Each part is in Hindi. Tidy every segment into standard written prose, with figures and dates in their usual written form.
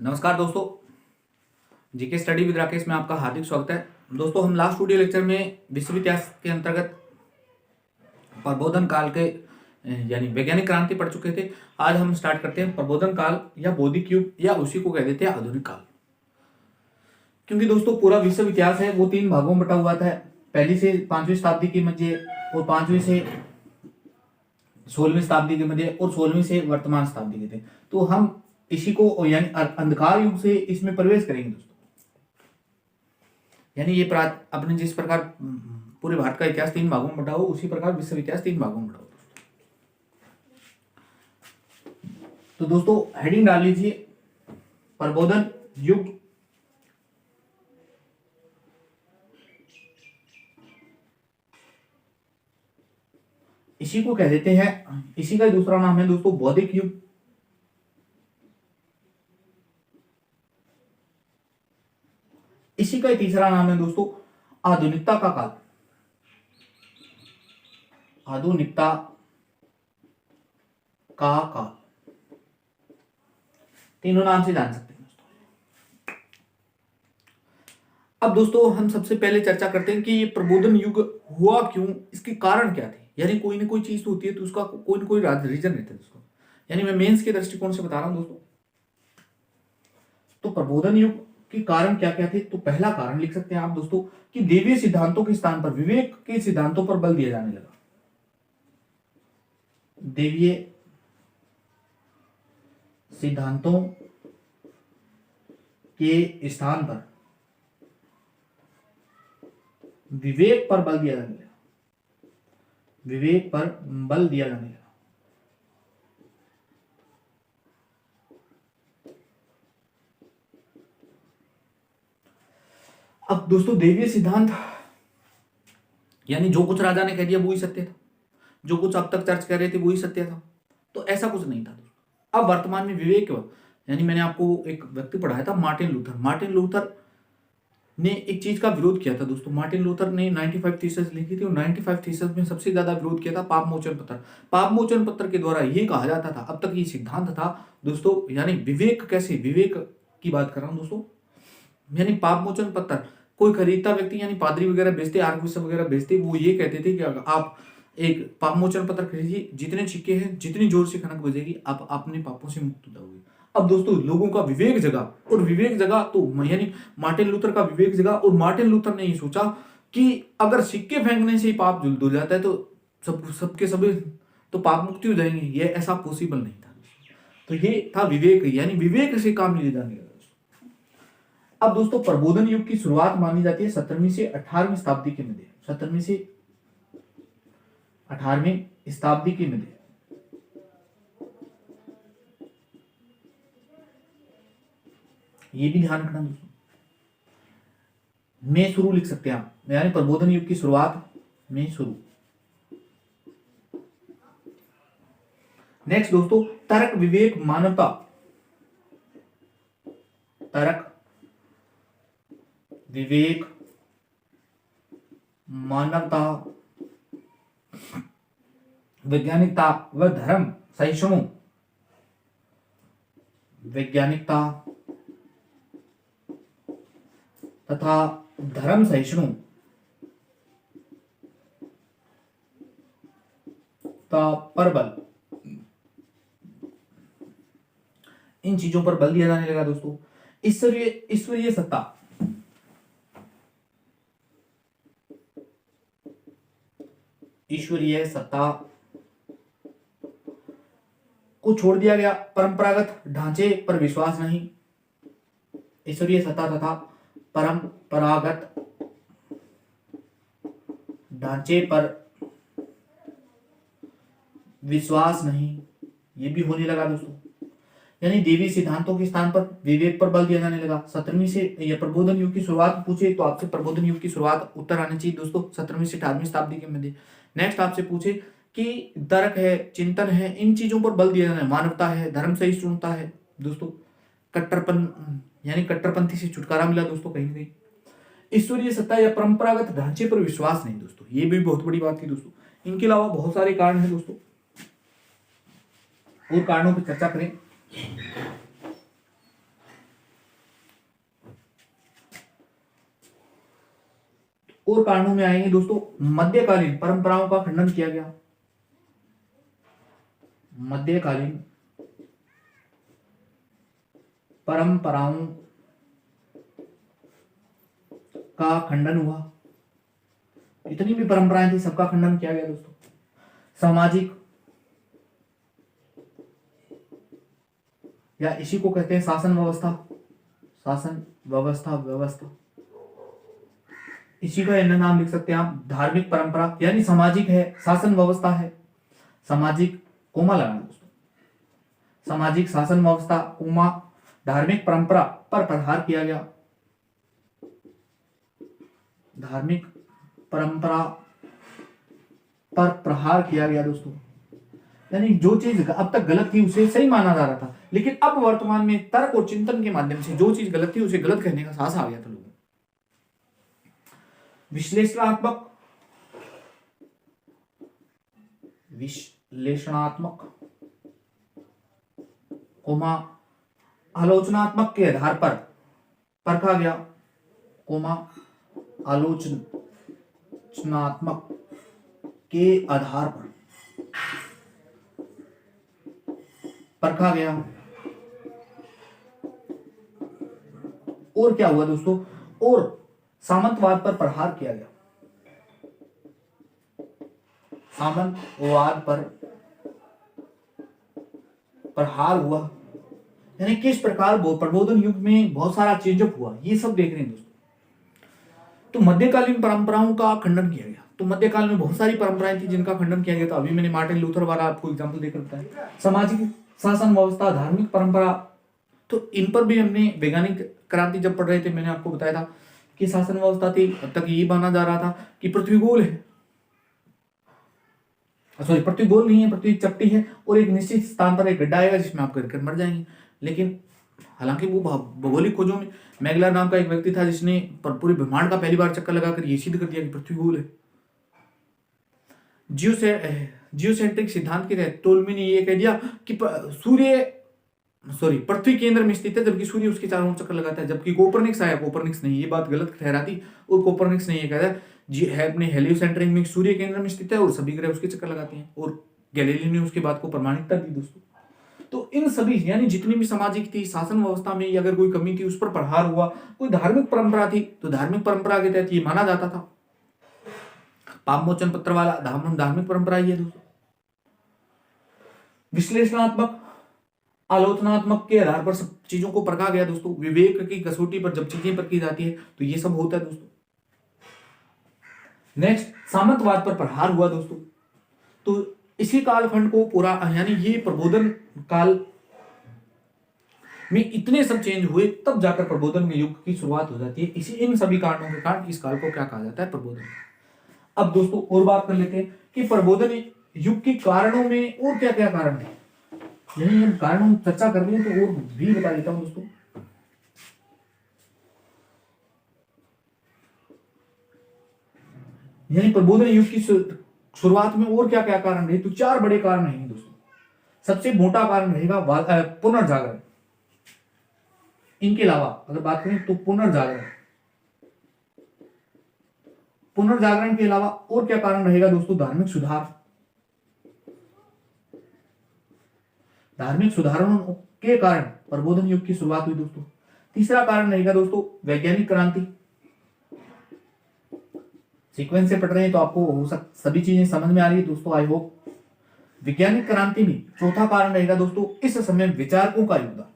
नमस्कार दोस्तों, जीके स्टडी विद राकेश में आपका हार्दिक स्वागत है। दोस्तों, हम लास्ट वीडियो लेक्चर में विश्व इतिहास के अंतर्गत प्रबोधन काल के यानी वैज्ञानिक क्रांति पढ़ चुके थे। आज हम स्टार्ट करते हैं प्रबोधन काल या बौद्धिक युग या उसी को कह देते हैं आधुनिक काल। क्योंकि दोस्तों पूरा विश्व इतिहास है वो 3 भागों में बटा हुआ था। पहली से 5वीं शताब्दी के मध्य और 5वीं से 16वीं शताब्दी के मध्य और 16वीं से वर्तमान शताब्दी के थे। तो हम इसी को यानी अंधकार युग से इसमें प्रवेश करेंगे दोस्तों। यानी ये अपने जिस प्रकार पूरे भारत का इतिहास 3 भागों में बटा हो, उसी प्रकार विश्व इतिहास 3 भागों में बटा हो दोस्तों। तो दोस्तों हेडिंग डाल लीजिए प्रबोधन युग। इसी को कह देते हैं, इसी का दूसरा नाम है दोस्तों बौद्धिक युग। इसी का तीसरा नाम है दोस्तों आधुनिकता का काल। आधुनिकता का काल, तीनों नाम से जान सकते हैं दोस्तों। अब दोस्तों हम सबसे पहले चर्चा करते हैं कि ये प्रबोधन युग हुआ क्यों, इसके कारण क्या थे। यानी कोई ना कोई चीज तो होती है तो उसका कोई ना कोई रीजन रहता है दोस्तों। यानी मैं मेंस के दृष्टिकोण से बता रहा हूं दोस्तों। तो प्रबोधन युग के कारण क्या क्या थे। तो पहला कारण लिख सकते हैं आप दोस्तों कि दैवीय सिद्धांतों के स्थान पर विवेक के सिद्धांतों पर बल दिया जाने लगा। दैवीय सिद्धांतों के स्थान पर विवेक पर बल दिया जाने लगा। विवेक पर बल दिया जाने लगा। अब दोस्तों दैवीय सिद्धांत यानी जो कुछ राजा ने कह दिया वही सत्य था, जो कुछ अब तक चर्च कर रहे थे वही सत्य था। तो ऐसा कुछ नहीं था दोस्तों। अब वर्तमान में विवेक यानी मैंने आपको एक व्यक्ति पढ़ाया था मार्टिन लूथर। मार्टिन लूथर ने एक चीज का विरोध किया था दोस्तों। मार्टिन लूथर ने 95 थीसिस लिखी थी और 95 थीसिस में सबसे ज्यादा विरोध किया था पाप मोचन पत्र। पाप मोचन पत्र के द्वारा ये कहा जाता था, अब तक ये सिद्धांत था दोस्तों, यानी विवेक कैसे, विवेक की बात कर रहा हूं दोस्तों। यानी पाप मोचन पत्र कोई खरीदता व्यक्ति यानी पादरी वगैरह बेचते, आर्कबिशप वगैरह बेचते, वो ये कहते थे कि अगर आप एक पाप मोचन पत्र खरीदिए, जितने सिक्के हैं जितनी जोर से खनक बजेगी आप अपने पापों से मुक्त हो जाओगे। अब दोस्तों लोगों का विवेक जगा, और विवेक जगा तो यानी मार्टिन लूथर का विवेक जगा, और मार्टिन लूथर ने ये सोचा कि अगर सिक्के फेंकने से ही पाप धुल जाता है तो सबके सब तो पाप मुक्ति हो जाएंगे। ये ऐसा पॉसिबल नहीं था। तो ये था विवेक, यानी विवेक से काम लिए जाने लगा। अब दोस्तों प्रबोधन युग की शुरुआत मानी जाती है 17वीं से 18वीं शताब्दी के मध्य। 17वीं से 18वीं शताब्दी के मध्य। ये भी ध्यान रखना दोस्तों, में शुरू लिख सकते हैं आप, यानी प्रबोधन युग की शुरुआत में शुरू। नेक्स्ट दोस्तों तर्क विवेक मानवता। तर्क विवेक मानवता वैज्ञानिकता व धर्म सहिष्णु। वैज्ञानिकता तथा धर्म सहिष्णु पर बल, इन चीजों पर बल दिया जाने लगा दोस्तों। ईश्वरीय सत्ता, ईश्वरीय सत्ता को छोड़ दिया गया। परंपरागत ढांचे पर विश्वास नहीं। ईश्वरीय सत्ता तथा परंपरागत ढांचे पर विश्वास नहीं, ये भी होने लगा दोस्तों। यानी देवी सिद्धांतों के स्थान पर विवेक पर बल दिया जाने लगा। 17वीं से यह प्रबोधन युग की शुरुआत पूछे तो आपसे प्रबोधन युग की शुरुआत उत्तर आनी चाहिए दोस्तों 17वीं से 18वीं शताब्दी के मध्य। नेक्स्ट आपसे पूछे कि तर्क है, चिंतन है, इन चीजों पर बल दिया जाना है। मानवता है, धर्म सहिष्णुता है दोस्तों, कट्टरपंथी से छुटकारा मिला दोस्तों कहीं ना कहीं। ईश्वरीय सत्ता या परंपरागत ढांचे पर विश्वास नहीं दोस्तों, ये भी बहुत बड़ी बात थी दोस्तों। इनके अलावा बहुत सारे कारण हैं दोस्तों, और कारणों पर चर्चा करें। और कारणों में आएंगे दोस्तों, मध्यकालीन परंपराओं का खंडन किया गया। मध्यकालीन परंपराओं का खंडन हुआ, जितनी भी परंपराएं थी सबका खंडन किया गया दोस्तों। सामाजिक, या इसी को कहते हैं शासन व्यवस्था, शासन व्यवस्था इसी का अन्य नाम लिख सकते हैं आप। धार्मिक परंपरा यानी सामाजिक है, शासन व्यवस्था है, सामाजिक कोमा लगाना दोस्तों, सामाजिक शासन व्यवस्था कोमा धार्मिक परंपरा पर प्रहार किया गया। धार्मिक परंपरा पर प्रहार किया गया दोस्तों, यानी जो चीज अब तक गलत थी उसे सही माना जा रहा था, लेकिन अब वर्तमान में तर्क और चिंतन के माध्यम से जो चीज गलत थी उसे गलत कहने का साहस आ गया था लोगों को। विश्लेषणात्मक कोमा आलोचनात्मक के आधार पर परखा गया, कोमा आलोचनात्मक के आधार पर परखा गया। और क्या हुआ दोस्तों, और सामंतवाद पर प्रहार किया गया। सामंतवाद पर प्रहार हुआ, यानी किस प्रकार प्रबोधन युग में बहुत सारा चेंजअप हुआ, ये सब देख रहे हैं दोस्तों। तो मध्यकालीन परंपराओं का खंडन किया गया। तो मध्यकाल में बहुत सारी परंपराएं थी जिनका खंडन किया गया था। अभी मैंने मार्टिन लूथर वाला आपको एग्जांपल देकर बताया। सामाजिक शासन व्यवस्था, धार्मिक परंपरा, तो इन पर भी हमने वैज्ञानिक क्रांति जब पढ़ रहे थे मैंने आपको बताया था कि शासन व्यवस्था थी। अब तक ये माना जा रहा था कि पृथ्वी गोल है, सॉरी पृथ्वी गोल नहीं है, पृथ्वी चपटी है और एक निश्चित स्थान पर एक गड्ढा आएगा जिसमें आप गिरकर मर जाएंगे। लेकिन हालांकि वो भौगोलिक खोजों में मैगलर नाम का एक व्यक्ति था जिसने पूरे ब्रह्मांड का पहली बार चक्कर लगाकर ये सिद्ध कर दिया कि पृथ्वी गोल है। जियोसेंट्रिक सिद्धांत के तहत टोल्मी ने यह कह दिया कि पृथ्वी केंद्र में स्थित है जबकि सूर्य उसके चारों ओर चक्कर लगाता है। जबकि कोपरनिक्स आया, कोपरनिक्स ने ये बात गलत ठहराती और कोपरनिक्स ने यह कहा जी है अपने हेलियोसेंट्रिक में सूर्य केंद्र में स्थित है और सभी ग्रह उसके चक्कर लगाते हैं, और गैलीलियो ने उसके बात को प्रमाणिकता दी दोस्तों। तो इन सभी यानी जितनी भी सामाजिक थी, शासन व्यवस्था में अगर कोई कमी थी उस पर प्रहार हुआ। कोई धार्मिक परंपरा थी तो धार्मिक परंपरा के तहत ये माना जाता था। पापमोचन पत्र वाला धार्मिक परंपरा ही है दोस्तों। विश्लेषणात्मक आलोचनात्मक के आधार पर सब चीजों को परखा गया दोस्तों। विवेक की कसौटी पर जब चीजें परखी जाती है तो ये सब होता है दोस्तों। नेक्स्ट, सामंतवाद पर प्रहार हुआ दोस्तों। तो इसी कालखंड को पूरा यानी ये प्रबोधन काल में इतने सब चेंज हुए तब जाकर प्रबोधन के युग की शुरुआत हो जाती है। इसी इन सभी कारणों के कारण इस काल को क्या कहा जाता है, प्रबोधन। अब दोस्तों और बात कर लेते हैं कि प्रबोधन युग के कारणों में और क्या क्या कारण है। यही हम कारणों चर्चा कर रहे हैं तो और भी बता देता हूं दोस्तों। यानी प्रबोधन युग की शुरुआत में और क्या क्या कारण रहे, तो 4 बड़े कारण हैं दोस्तों। सबसे मोटा कारण रहेगा पुनर्जागरण। इनके अलावा अगर बात करें तो पुनर्जागरण के अलावा और क्या कारण रहेगा दोस्तों, धार्मिक सुधार। धार्मिक सुधारों के कारण प्रबोधन युग की शुरुआत हुई दोस्तों। तीसरा कारण रहेगा दोस्तों वैज्ञानिक क्रांति। सीक्वेंस से पढ़ रहे हैं तो आपको हो सभी चीजें समझ में आ रही है दोस्तों, आई होप। वैज्ञानिक क्रांति में चौथा कारण रहेगा दोस्तों इस समय विचारकों का योगदान।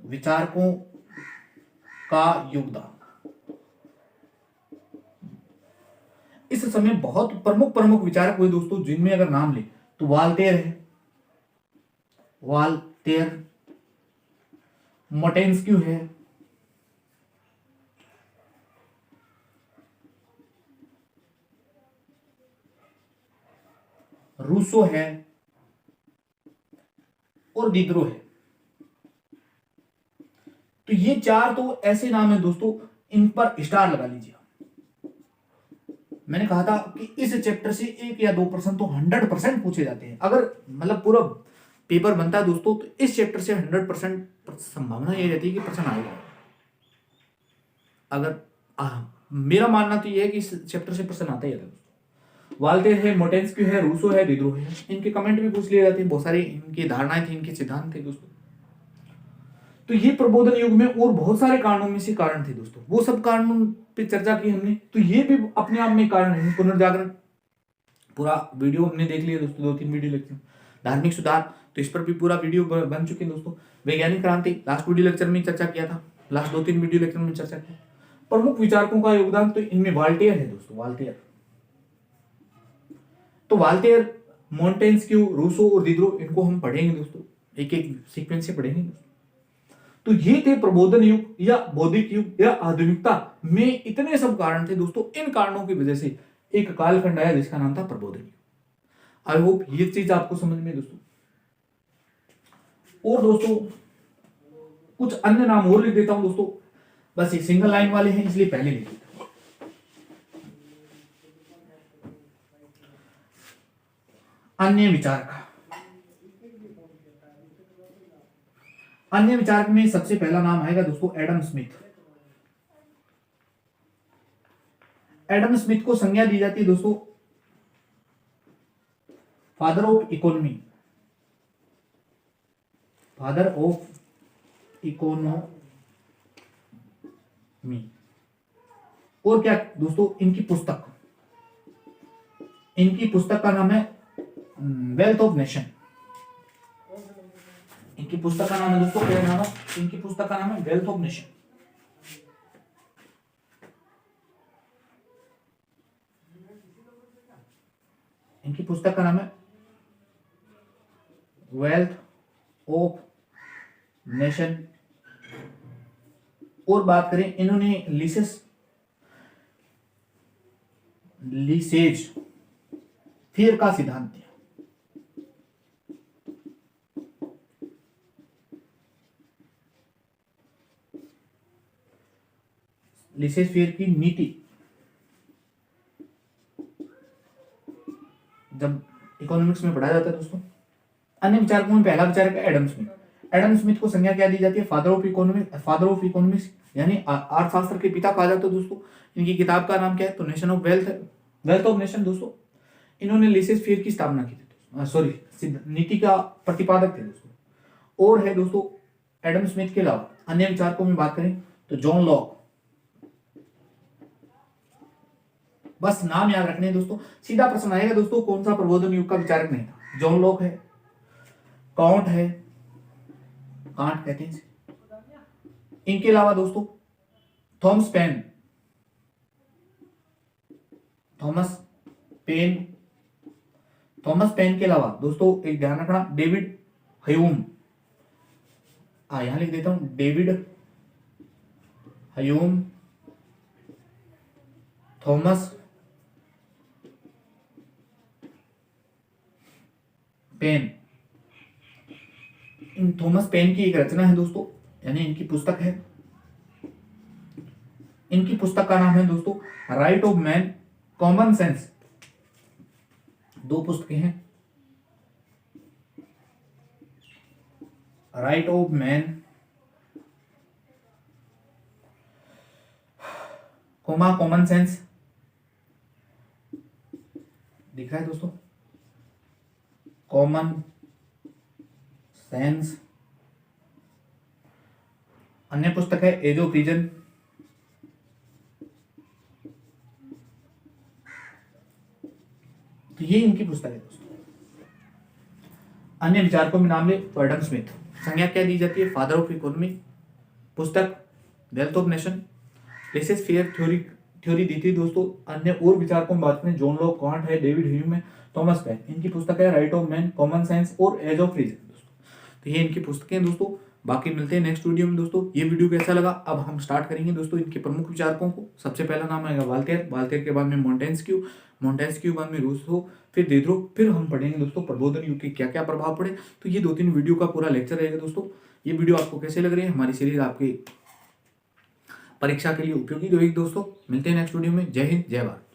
विचारकों का योगदान इस समय बहुत प्रमुख विचारक हुए दोस्तों, जिनमें अगर नाम ले तो वाल्टेयर है, मोटेस्क्यू है, रूसो है और डिग्रो है। तो ये 4 तो ऐसे नाम है दोस्तों, इन पर स्टार लगा लीजिए। मैंने कहा था कि इस चैप्टर से 1 या 2 प्रश्न तो 100% पूछे जाते हैं। अगर मतलब पूरा पेपर बनता है दोस्तों तो इस चैप्टर से 100% संभावना ये रहती है कि प्रश्न आएगा। अगर मेरा मानना तो ये है कि इस चैप्टर से प्रश्न आता ही आता है। वाल्टेयर है, मोंटेस्क्यू है, रूसो है, दिदरो है, इनके कमेंट भी पूछ लिए जाते हैं, बहुत सारी इनकी धारणाएं थी, इनके सिद्धांत थे दोस्तों। तो ये प्रबोधन युग में और बहुत सारे कारणों में से कारण थे दोस्तों, वो सब कारणों पे चर्चा की हमने। तो ये भी अपने आप में कारण है। पुनर्जागरण पूरा वीडियो हमने देख लिया दोस्तों, 2-3 वीडियो लेक्चर। धार्मिक सुधार, तो इस पर भी पूरा वीडियो बन चुके हैं दोस्तों। वैज्ञानिक क्रांति लास्ट वीडियो लेक्चर में चर्चा किया था, लास्ट 2-3 वीडियो लेक्चर में चर्चा किया। प्रमुख विचारकों का योगदान, तो इनमें वाल्टेयर है दोस्तों, वाल्टेयर। तो वाल्टेयर, मोंटेस्क्यू, रूसो और दिदरो, इनको हम पढ़ेंगे दोस्तों, एक एक सीक्वेंस से पढ़ेंगे दोस्तों। तो ये थे प्रबोधन युग या बौद्धिक युग या आधुनिकता में इतने सब कारण थे दोस्तों। इन कारणों की वजह से एक कालखंड आया जिसका नाम था प्रबोधन युग। आई होप ये चीज आपको समझ में दोस्तों। और दोस्तों कुछ अन्य नाम और लिख देता हूं दोस्तों, बस ये सिंगल लाइन वाले हैं इसलिए पहले लिख देता हूं। अन्य विचारक, अन्य विचारक में सबसे पहला नाम आएगा दोस्तों एडम स्मिथ। एडम स्मिथ को संज्ञा दी जाती है दोस्तों father of economy, father of economy. और क्या दोस्तों, इनकी पुस्तक का नाम है वेल्थ ऑफ नेशन। इनकी पुस्तक का नाम है दोस्तों, क्या नाम है इनकी पुस्तक का नाम है वेल्थ ऑफ नेशन। इनकी पुस्तक का नाम है वेल्थ ऑफ नेशन। और बात करें, इन्होंने लिसेज फेयर का सिद्धांत दिया। लिसेज फेयर की नीति जब इकोनॉमिक्स में पढ़ाया जाता है दोस्तों। अन्य विचारकों में पहला विचारक है एडम स्मिथ। एडम स्मिथ को संज्ञा क्या दी जाती है, फादर ऑफ इकोनॉमिक्स, यानी अर्थशास्त्र के पिता कहा जाता है दोस्तों। इनकी किताब का नाम क्या है, तो नेशन ऑफ वेल्थ है, वेल्थ ऑफ नेशन दोस्तों। इन्होंने लिसेज फेयर की स्थापना की थी दोस्तों, सॉरी नीति का प्रतिपादक थे दोस्तों। और है दोस्तों एडम स्मिथ के अलावा अन्य विचारकों में बात करें तो जॉन लॉक, बस नाम याद रखने हैं दोस्तों। सीधा प्रश्न आएगा दोस्तों, कौन सा प्रबोधन युग का विचारक नहीं था। जॉन लॉक है, काउंट है, कांट कहते हैं। इनके अलावा दोस्तों थॉमस पेन के अलावा दोस्तों एक ध्यान रखना, डेविड ह्यूम, यहां लिख देता हूं, डेविड ह्यूम, थॉमस पेन। इन थॉमस पेन की एक रचना है दोस्तों, यानी इनकी पुस्तक है। इनकी पुस्तक का नाम है दोस्तों right of man, common sense. 2 पुस्तकें हैं, right of man common sense, दिख रहा है दोस्तों, कॉमन सेंस। अन्य पुस्तक है एज ऑफ रीजन। तो ये इनकी पुस्तक है दोस्तों। अन्य विचारकों में नाम ले तो एडम स्मिथ, संज्ञा क्या दी जाती है, फादर ऑफ इकोनॉमी, पुस्तक wealth of nation, laissez faire theory दी थी दोस्तों। अन्य और विचारकों में बात करें, जॉन लॉक, कांट है, डेविड ह्यूम है, थॉमस पेन। इनकी पुस्तक है right of man, common sense और एज ऑफ रीजन दोस्तों। तो ये इनकी पुस्तकें हैं दोस्तों। बाकी मिलते हैं नेक्स्ट वीडियो में दोस्तों। ये वीडियो कैसा लगा, अब हम स्टार्ट करेंगे दोस्तों इनके प्रमुख विचारकों को। सबसे पहला नाम आएगा वाल्टेयर के बाद में मोंटेस्क्यू बाद में रूसो, फिर दिदरो, फिर हम पढ़ेंगे दोस्तों प्रबोधन युग के क्या क्या प्रभाव पड़े। तो ये 2-3 वीडियो का पूरा लेक्चर रहेगा दोस्तों। ये वीडियो आपको कैसे लग रही है, हमारी सीरीज आपकी परीक्षा के लिए उपयोगी रहेगी दोस्तों। मिलते हैं नेक्स्ट वीडियो में। जय हिंद, जय भारत।